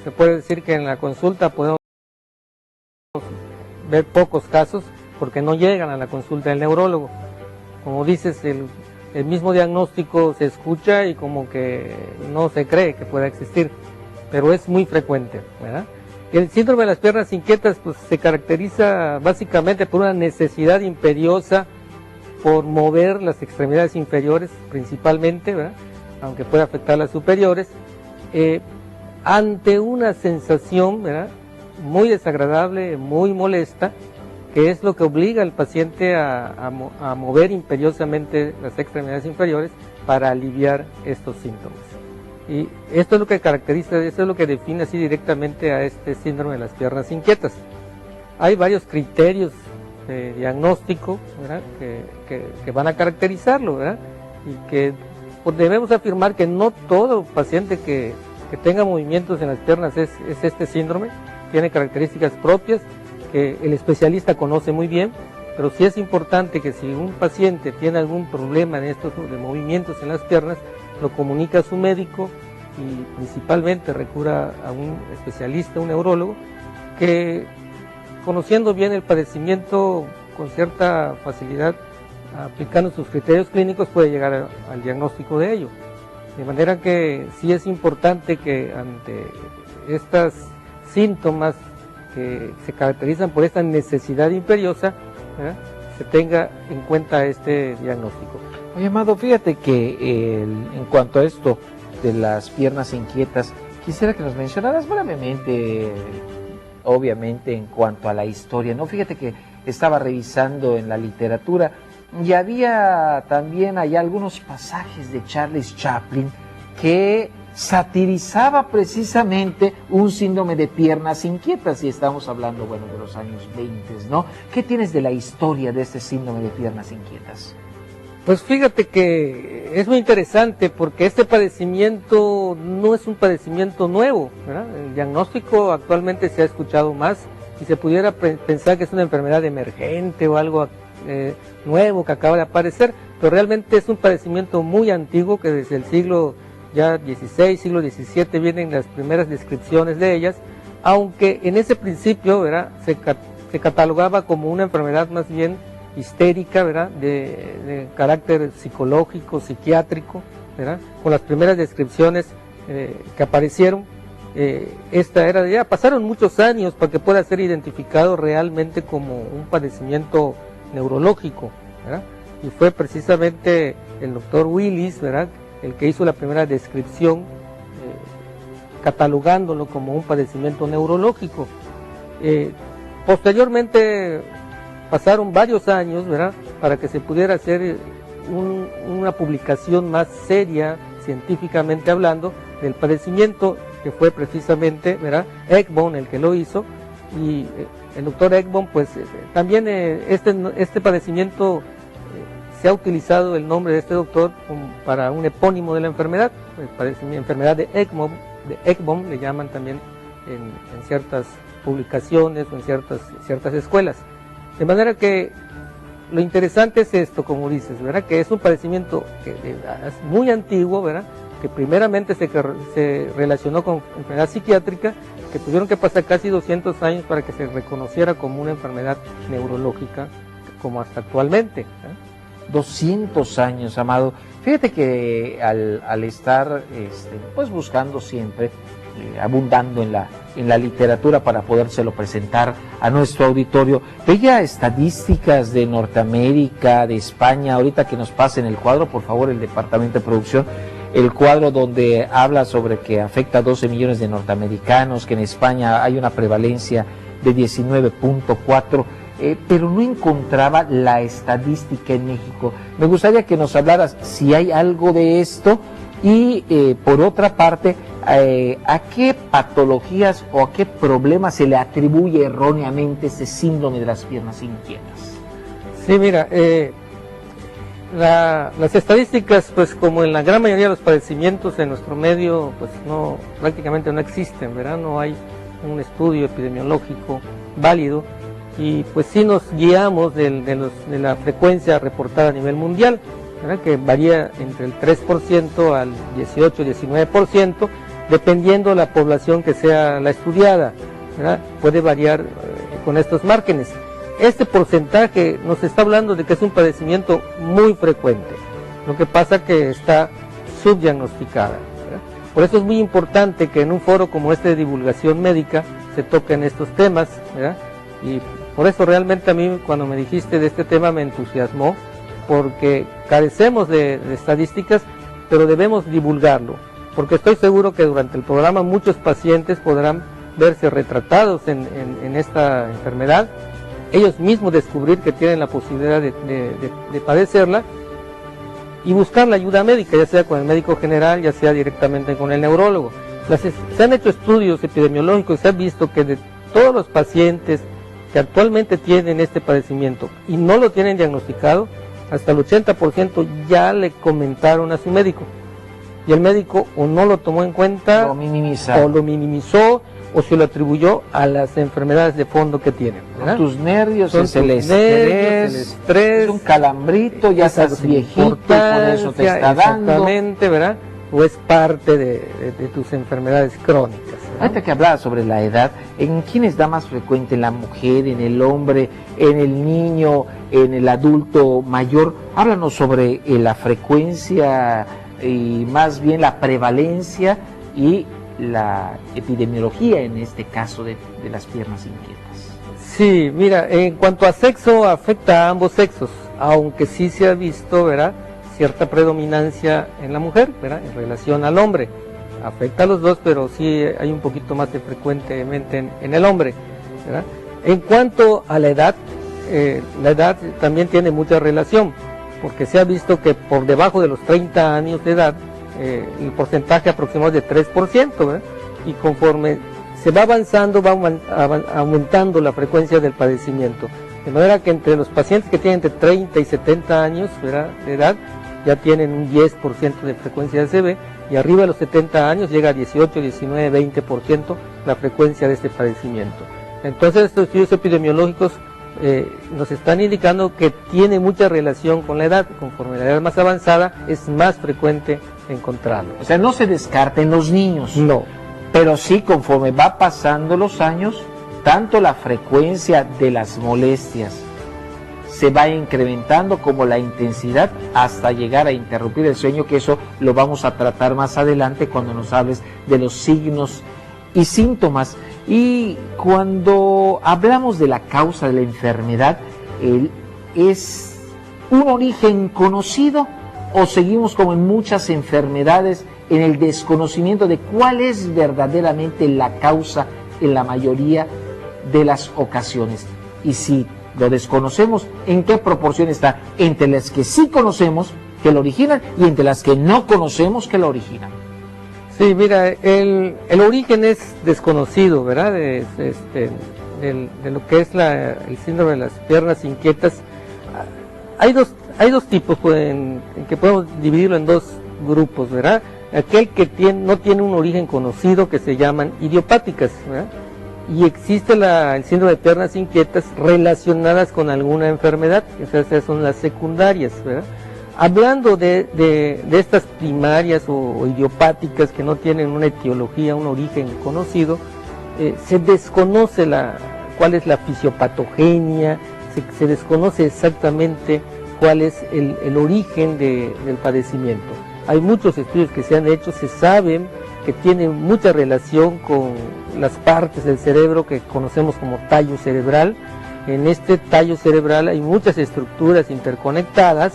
se puede decir que en la consulta podemos ver pocos casos porque no llegan a la consulta del neurólogo. Como dices, el mismo diagnóstico se escucha y como que no se cree que pueda existir, pero es muy frecuente, ¿verdad? El síndrome de las piernas inquietas pues se caracteriza básicamente por una necesidad imperiosa por mover las extremidades inferiores principalmente, ¿verdad?, aunque puede afectar las superiores, ante una sensación, ¿verdad?, muy desagradable, muy molesta, que es lo que obliga al paciente a mover imperiosamente las extremidades inferiores para aliviar estos síntomas. Y esto es lo que caracteriza, esto es lo que define así directamente a este síndrome de las piernas inquietas. Hay varios criterios de diagnóstico, ¿verdad?, que van a caracterizarlo, ¿verdad?, y que pues, debemos afirmar que no todo paciente que tenga movimientos en las piernas es este síndrome. Tiene características propias que el especialista conoce muy bien, pero sí es importante que si un paciente tiene algún problema en estos de movimientos en las piernas, lo comunica a su médico y principalmente recurra a un especialista, un neurólogo, que conociendo bien el padecimiento con cierta facilidad, aplicando sus criterios clínicos, puede llegar al diagnóstico de ello. De manera que sí es importante que ante estos síntomas que se caracterizan por esta necesidad imperiosa, ¿verdad?, se tenga en cuenta este diagnóstico. Oye, Amado, fíjate que en cuanto a esto de las piernas inquietas, quisiera que nos mencionaras brevemente, obviamente, en cuanto a la historia, ¿no? Fíjate que estaba revisando en la literatura y había también allá algunos pasajes de Charles Chaplin que satirizaba precisamente un síndrome de piernas inquietas, y estamos hablando, bueno, de los años 20, ¿no? ¿Qué tienes de la historia de este síndrome de piernas inquietas? Pues fíjate que es muy interesante porque este padecimiento no es un padecimiento nuevo, ¿verdad? El diagnóstico actualmente se ha escuchado más y se pudiera pensar que es una enfermedad emergente o algo nuevo que acaba de aparecer, pero realmente es un padecimiento muy antiguo que desde el siglo ya XVI, siglo XVII vienen las primeras descripciones de ellas, aunque en ese principio, ¿verdad?, se catalogaba como una enfermedad más bien histérica, ¿verdad?, de carácter psicológico, psiquiátrico, ¿verdad?, con las primeras descripciones que aparecieron. Esta era ya pasaron muchos años para que pueda ser identificado realmente como un padecimiento neurológico, ¿verdad?, y fue precisamente el doctor Willis, ¿verdad?, el que hizo la primera descripción, catalogándolo como un padecimiento neurológico. Posteriormente pasaron varios años, ¿verdad?, para que se pudiera hacer una publicación más seria, científicamente hablando, del padecimiento, que fue precisamente, ¿verdad?, Ekbom el que lo hizo, y el doctor Ekbom, pues también este padecimiento se ha utilizado el nombre de este doctor para un epónimo de la enfermedad, enfermedad de Ekbom le llaman también en ciertas publicaciones o en ciertas escuelas. De manera que lo interesante es esto, como dices, ¿verdad?, que es un padecimiento que es muy antiguo, ¿verdad?, que primeramente se relacionó con enfermedad psiquiátrica, que tuvieron que pasar casi 200 años para que se reconociera como una enfermedad neurológica, como hasta actualmente, ¿eh? 200 años, Amado. Fíjate que al estar pues buscando siempre, abundando en la literatura para podérselo presentar a nuestro auditorio, veía estadísticas de Norteamérica, de España. Ahorita que nos pasen el cuadro, por favor, el departamento de producción, el cuadro donde habla sobre que afecta a 12 millones de norteamericanos, que en España hay una prevalencia de 19.4, pero no encontraba la estadística en México. Me gustaría que nos hablaras si hay algo de esto y, por otra parte, ¿a qué patologías o a qué problemas se le atribuye erróneamente ese síndrome de las piernas inquietas? Sí, mira, las estadísticas, pues como en la gran mayoría de los padecimientos en nuestro medio, pues prácticamente no existen, ¿verdad? No hay un estudio epidemiológico válido, y pues sí nos guiamos de la frecuencia reportada a nivel mundial, ¿verdad?, que varía entre el 3% al 18-19%, dependiendo de la población que sea la estudiada, ¿verdad? Puede variar con estos márgenes. Este porcentaje nos está hablando de que es un padecimiento muy frecuente, lo que pasa que está subdiagnosticada, ¿verdad? Por eso es muy importante que en un foro como este de divulgación médica se toquen estos temas, ¿verdad? Y por eso realmente a mí cuando me dijiste de este tema me entusiasmó, porque carecemos de estadísticas, pero debemos divulgarlo, porque estoy seguro que durante el programa muchos pacientes podrán verse retratados en esta enfermedad, ellos mismos descubrir que tienen la posibilidad de padecerla y buscar la ayuda médica, ya sea con el médico general, ya sea directamente con el neurólogo. Se han hecho estudios epidemiológicos y se ha visto que de todos los pacientes que actualmente tienen este padecimiento y no lo tienen diagnosticado, hasta el 80% ya le comentaron a su médico. Y el médico o no lo tomó en cuenta, o lo minimizó, o se lo atribuyó a las enfermedades de fondo que tienen, ¿verdad? Tus nervios, Son es el estrés, es un calambrito, ya estás viejito, por eso te está dando. Exactamente, ¿verdad? O es parte de tus enfermedades crónicas, ¿verdad? Ahorita que hablabas sobre la edad, ¿en quiénes da más frecuente? ¿En la mujer, en el hombre, en el niño, en el adulto mayor? Háblanos sobre la frecuencia y más bien la prevalencia y la epidemiología en este caso de las piernas inquietas. Sí, mira, en cuanto a sexo, afecta a ambos sexos, aunque sí se ha visto, ¿verdad?, cierta predominancia en la mujer, ¿verdad?, en relación al hombre. Afecta a los dos, pero sí hay un poquito más de frecuentemente en el hombre, ¿verdad? En cuanto a la edad también tiene mucha relación, porque se ha visto que por debajo de los 30 años de edad, el porcentaje aproximado es de 3%, ¿verdad? Y conforme se va avanzando, va aumentando la frecuencia del padecimiento. De manera que entre los pacientes que tienen entre 30 y 70 años, ¿verdad?, de edad, ya tienen un 10% de frecuencia de ACV, y arriba de los 70 años llega a 18, 19, 20% la frecuencia de este padecimiento. Entonces estos estudios epidemiológicos nos están indicando que tiene mucha relación con la edad. Conforme la edad más avanzada es más frecuente encontrarlo. O sea, no se descarta en los niños. No. Pero sí, conforme va pasando los años, tanto la frecuencia de las molestias se va incrementando como la intensidad hasta llegar a interrumpir el sueño, que eso lo vamos a tratar más adelante cuando nos hables de los signos y síntomas. Y cuando hablamos de la causa de la enfermedad, ¿es un origen conocido o seguimos como en muchas enfermedades en el desconocimiento de cuál es verdaderamente la causa en la mayoría de las ocasiones? Y si lo desconocemos, ¿en qué proporción está entre las que sí conocemos que lo originan y entre las que no conocemos que lo originan? Sí, mira, el origen es desconocido, ¿verdad? De lo que es el síndrome de las piernas inquietas. Hay dos tipos en que podemos dividirlo en dos grupos, ¿verdad? Aquel que no tiene un origen conocido, que se llaman idiopáticas, ¿verdad? Y existe el síndrome de piernas inquietas relacionadas con alguna enfermedad, que esas son las secundarias, ¿verdad? Hablando de estas primarias o idiopáticas que no tienen una etiología, un origen conocido, se desconoce cuál es la fisiopatogenia, se desconoce exactamente cuál es el origen del padecimiento. Hay muchos estudios que se han hecho, se saben que tienen mucha relación con las partes del cerebro que conocemos como tallo cerebral. En este tallo cerebral hay muchas estructuras interconectadas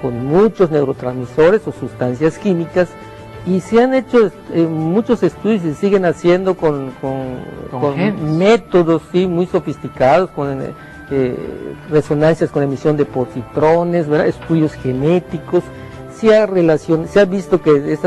con muchos neurotransmisores o sustancias químicas, y se han hecho muchos estudios y se siguen haciendo con métodos, sí, muy sofisticados, con resonancias con emisión de positrones, ¿verdad?, estudios genéticos. Se ha visto que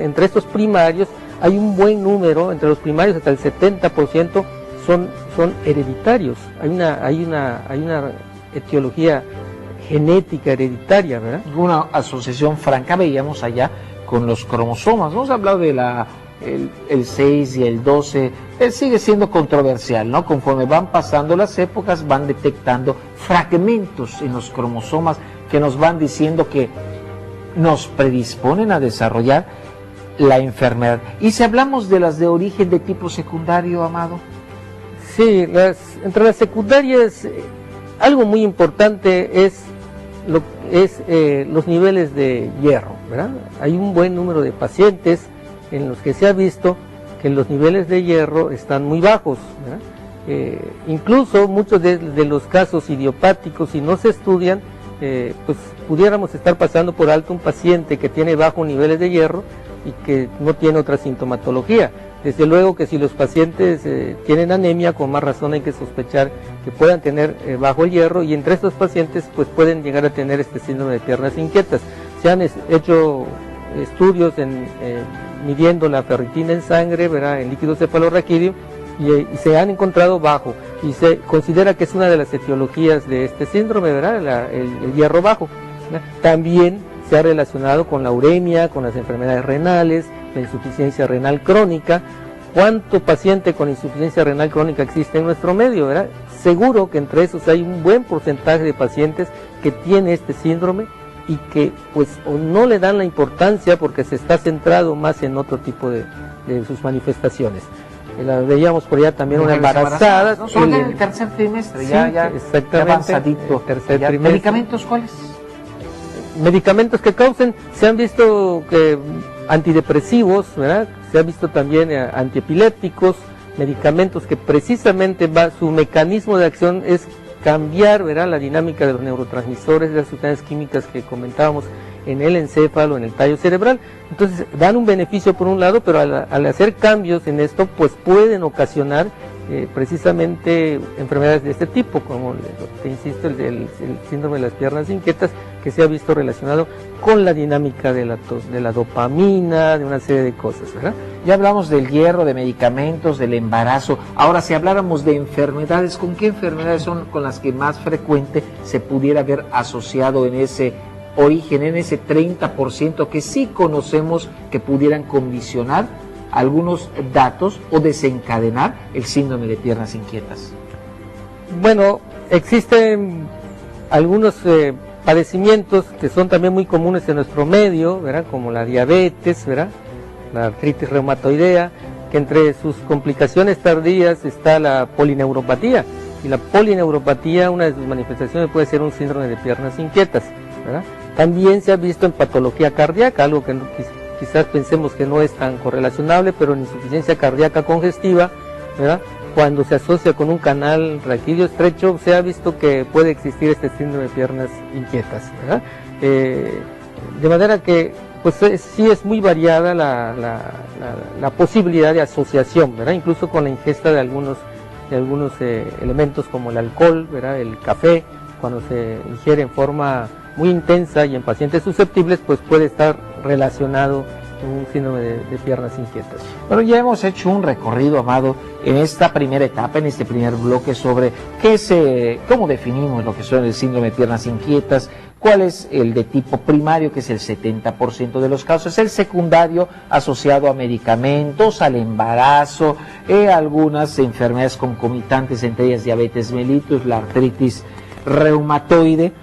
entre estos primarios hay un buen número, entre los primarios hasta el 70% son hereditarios. Hay una etiología genética hereditaria, ¿verdad? Una asociación franca veíamos allá con los cromosomas. Hemos hablado de el 6 y el 12, sigue siendo controversial, ¿no? Conforme van pasando las épocas, van detectando fragmentos en los cromosomas que nos van diciendo que nos predisponen a desarrollar la enfermedad. Y si hablamos de las de origen de tipo secundario, Amado. Sí, entre las secundarias, algo muy importante es los niveles de hierro, ¿verdad? Hay un buen número de pacientes en los que se ha visto que los niveles de hierro están muy bajos, ¿verdad? Incluso muchos de los casos idiopáticos, si no se estudian, pues pudiéramos estar pasando por alto un paciente que tiene bajos niveles de hierro y que no tiene otra sintomatología. Desde luego que si los pacientes tienen anemia, con más razón hay que sospechar que puedan tener bajo el hierro, y entre estos pacientes pues pueden llegar a tener este síndrome de piernas inquietas. Se han hecho estudios midiendo la ferritina en sangre, ¿verdad?, en líquido cefalorraquídeo, y se han encontrado bajo, y se considera que es una de las etiologías de este síndrome, ¿verdad?, el hierro bajo, ¿verdad? También se ha relacionado con la uremia, con las enfermedades renales, la insuficiencia renal crónica. ¿Cuánto paciente con insuficiencia renal crónica existe en nuestro medio, verdad? Seguro que entre esos hay un buen porcentaje de pacientes que tiene este síndrome y que pues o no le dan la importancia porque se está centrado más en otro tipo de sus manifestaciones. La veíamos por allá también una embarazada. No, solo en el tercer trimestre, sí, ya avanzadito. Tercer trimestre. ¿Medicamentos cuáles? Medicamentos que causen, se han visto que antidepresivos, ¿verdad? Se ha visto también antiepilépticos, medicamentos que precisamente su mecanismo de acción es cambiar, ¿verdad?, la dinámica de los neurotransmisores, de las sustancias químicas que comentábamos en el encéfalo, en el tallo cerebral. Entonces dan un beneficio por un lado, pero al hacer cambios en esto, pues pueden ocasionar precisamente enfermedades de este tipo, como te insisto, el síndrome de las piernas inquietas, que se ha visto relacionado con la dinámica de la dopamina, de una serie de cosas, ¿verdad? Ya hablamos del hierro, de medicamentos, del embarazo. Ahora, si habláramos de enfermedades, ¿con qué enfermedades son con las que más frecuente se pudiera ver asociado en ese origen, en ese 30% que sí conocemos que pudieran condicionar algunos datos o desencadenar el síndrome de piernas inquietas? Bueno, existen algunos padecimientos que son también muy comunes en nuestro medio, ¿verdad?, como la diabetes, ¿verdad?, la artritis reumatoidea, que entre sus complicaciones tardías está la polineuropatía, y la polineuropatía, una de sus manifestaciones puede ser un síndrome de piernas inquietas, ¿verdad? También se ha visto en patología cardíaca, algo que quizás pensemos que no es tan correlacionable, pero en insuficiencia cardíaca congestiva, ¿verdad?, cuando se asocia con un canal raquídeo estrecho, se ha visto que puede existir este síndrome de piernas inquietas, ¿verdad? De manera que pues sí es muy variada la posibilidad de asociación, ¿verdad?, incluso con la ingesta de algunos elementos como el alcohol, ¿verdad?, el café, cuando se ingiere en forma muy intensa y en pacientes susceptibles, pues puede estar relacionado con un síndrome de piernas inquietas. Bueno, ya hemos hecho un recorrido, Amado, en esta primera etapa, en este primer bloque, sobre cómo definimos lo que son el síndrome de piernas inquietas, cuál es el de tipo primario, que es el 70% de los casos, el secundario asociado a medicamentos, al embarazo, algunas enfermedades concomitantes, entre ellas diabetes mellitus, la artritis reumatoide,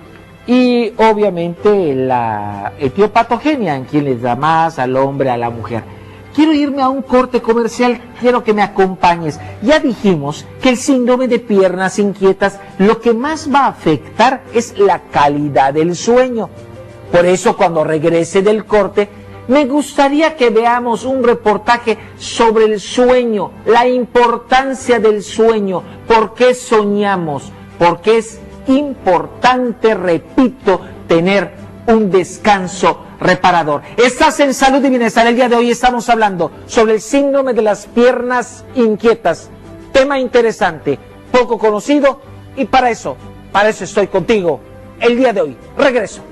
y obviamente la etiopatogenia, en quien les da más, al hombre, a la mujer. Quiero irme a un corte comercial, quiero que me acompañes. Ya dijimos que el síndrome de piernas inquietas lo que más va a afectar es la calidad del sueño. Por eso, cuando regrese del corte, me gustaría que veamos un reportaje sobre el sueño, la importancia del sueño, por qué soñamos, porque es importante, repito, tener un descanso reparador. Estás en Salud y Bienestar. El día de hoy estamos hablando sobre el síndrome de las piernas inquietas. Tema interesante, poco conocido, y para eso estoy contigo el día de hoy. Regreso.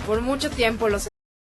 Por mucho tiempo los